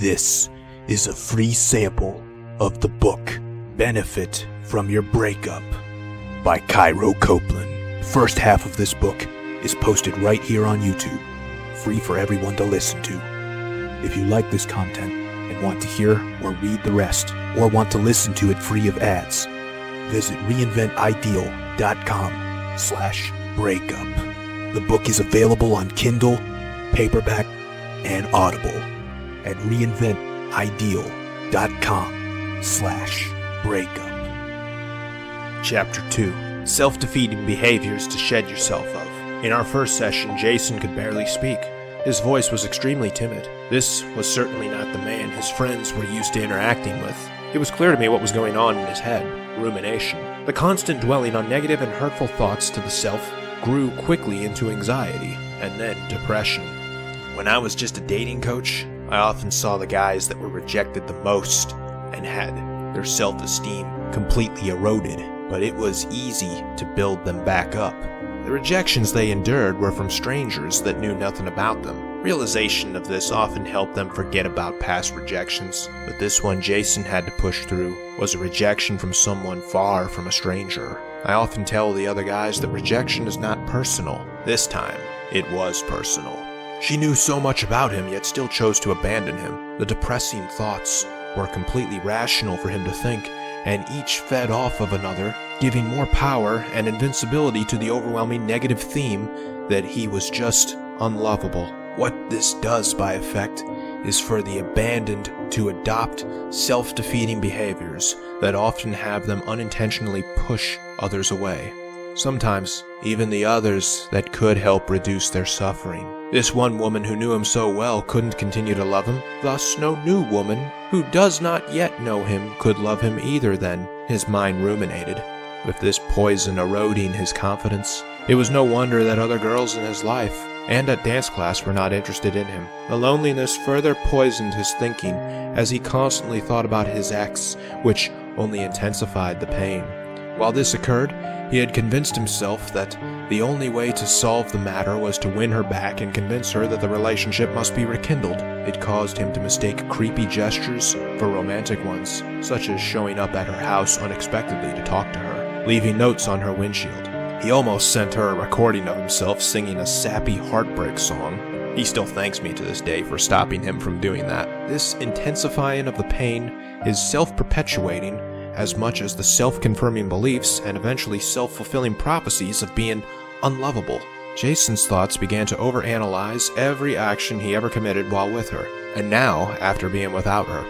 This is a free sample of the book Benefit from Your Breakup by Cairo Copeland. First half of this book is posted right here on YouTube, free for everyone to listen to. If you like this content and want to hear or read the rest, or want to listen to it free of ads, visit reinventideal.com/breakup. The book is available on Kindle, paperback, and Audible at reinventideal.com/breakup. Chapter 2. Self-defeating behaviors to shed yourself of. In our first session, Jason could barely speak. His voice was extremely timid. This was certainly not the man his friends were used to interacting with. It was clear to me what was going on in his head. Rumination. The constant dwelling on negative and hurtful thoughts to the self grew quickly into anxiety, and then depression. When I was just a dating coach, I often saw the guys that were rejected the most and had their self-esteem completely eroded, but it was easy to build them back up. The rejections they endured were from strangers that knew nothing about them. Realization of this often helped them forget about past rejections, but this one Jason had to push through was a rejection from someone far from a stranger. I often tell the other guys that rejection is not personal. This time, it was personal. She knew so much about him, yet still chose to abandon him. The depressing thoughts were completely rational for him to think, and each fed off of another, giving more power and invincibility to the overwhelming negative theme that he was just unlovable. What this does by effect is for the abandoned to adopt self-defeating behaviors that often have them unintentionally push others away. Sometimes, even the others that could help reduce their suffering. This one woman who knew him so well couldn't continue to love him, thus no new woman who does not yet know him could love him either then, his mind ruminated. With this poison eroding his confidence, it was no wonder that other girls in his life and at dance class were not interested in him. The loneliness further poisoned his thinking as he constantly thought about his ex, which only intensified the pain. While this occurred, he had convinced himself that the only way to solve the matter was to win her back and convince her that the relationship must be rekindled. It caused him to mistake creepy gestures for romantic ones, such as showing up at her house unexpectedly to talk to her, leaving notes on her windshield. He almost sent her a recording of himself singing a sappy Heartbreak song. He still thanks me to this day for stopping him from doing that. This intensifying of the pain is self-perpetuating as much as the self-confirming beliefs and eventually self-fulfilling prophecies of being unlovable. Jason's thoughts began to overanalyze every action he ever committed while with her, and now, after being without her.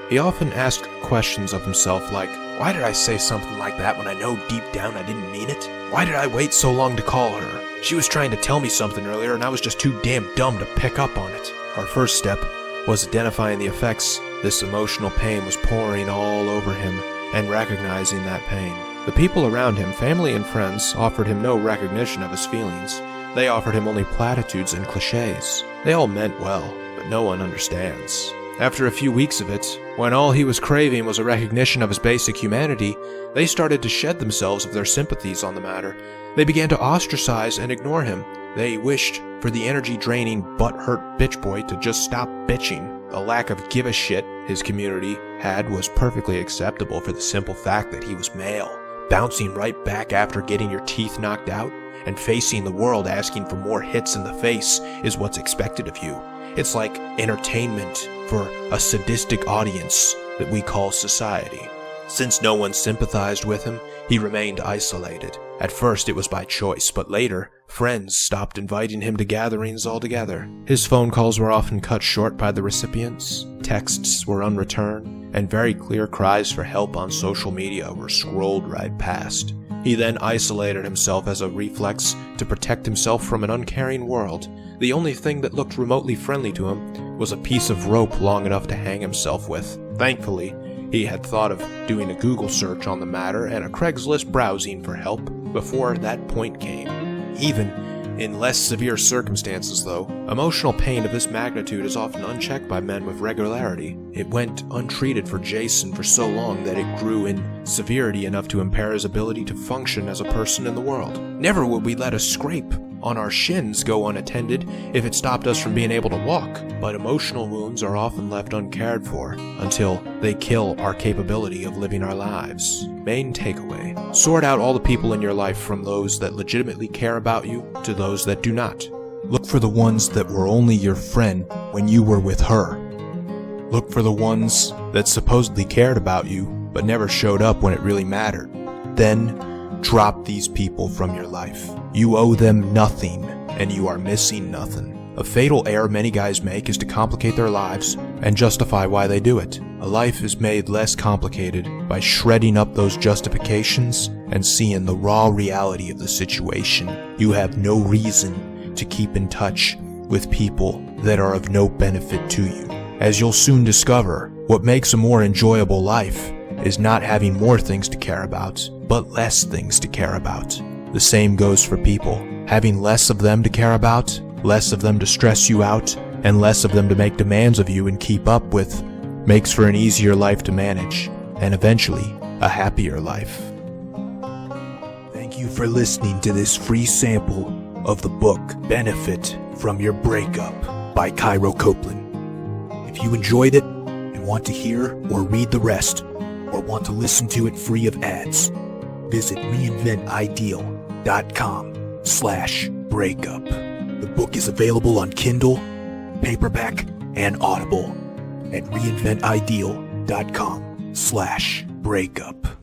He often asked questions of himself like, why did I say something like that when I know deep down I didn't mean it? Why did I wait so long to call her? She was trying to tell me something earlier and I was just too damn dumb to pick up on it. Our first step was identifying the effects this emotional pain was pouring all over him and recognizing that pain. The people around him, family and friends, offered him no recognition of his feelings. They offered him only platitudes and cliches. They all meant well, but no one understands. After a few weeks of it, when all he was craving was a recognition of his basic humanity, they started to shed themselves of their sympathies on the matter. They began to ostracize and ignore him. They wished for the energy-draining, butt-hurt bitch boy to just stop bitching. The lack of give-a-shit his community had was perfectly acceptable for the simple fact that he was male. Bouncing right back after getting your teeth knocked out and facing the world asking for more hits in the face is what's expected of you. It's like entertainment for a sadistic audience that we call society. Since no one sympathized with him, he remained isolated. At first it was by choice, but later, friends stopped inviting him to gatherings altogether. His phone calls were often cut short by the recipients, texts were unreturned, and very clear cries for help on social media were scrolled right past. He then isolated himself as a reflex to protect himself from an uncaring world. The only thing that looked remotely friendly to him was a piece of rope long enough to hang himself with. Thankfully, he had thought of doing a Google search on the matter and a Craigslist browsing for help before that point came. Even in less severe circumstances, though, emotional pain of this magnitude is often unchecked by men with regularity. It went untreated for Jason for so long that it grew in severity enough to impair his ability to function as a person in the world. Never would we let a scrape on our shins go unattended if it stopped us from being able to walk, but emotional wounds are often left uncared for until they kill our capability of living our lives. Main takeaway: sort out all the people in your life from those that legitimately care about you to those that do not. Look for the ones that were only your friend when you were with her. Look for the ones that supposedly cared about you but never showed up when it really mattered. Then drop these people from your life. You owe them nothing, and you are missing nothing. A fatal error many guys make is to complicate their lives and justify why they do it. A life is made less complicated by shredding up those justifications and seeing the raw reality of the situation. You have no reason to keep in touch with people that are of no benefit to you. As you'll soon discover, what makes a more enjoyable life is not having more things to care about, but less things to care about. The same goes for people. Having less of them to care about, less of them to stress you out, and less of them to make demands of you and keep up with makes for an easier life to manage, and eventually, a happier life. Thank you for listening to this free sample of the book Benefit from Your Breakup by Cairo Copeland. If you enjoyed it and want to hear or read the rest, or want to listen to it free of ads, visit reinventideal.com/breakup. The book is available on Kindle, paperback, and Audible at reinventideal.com/breakup.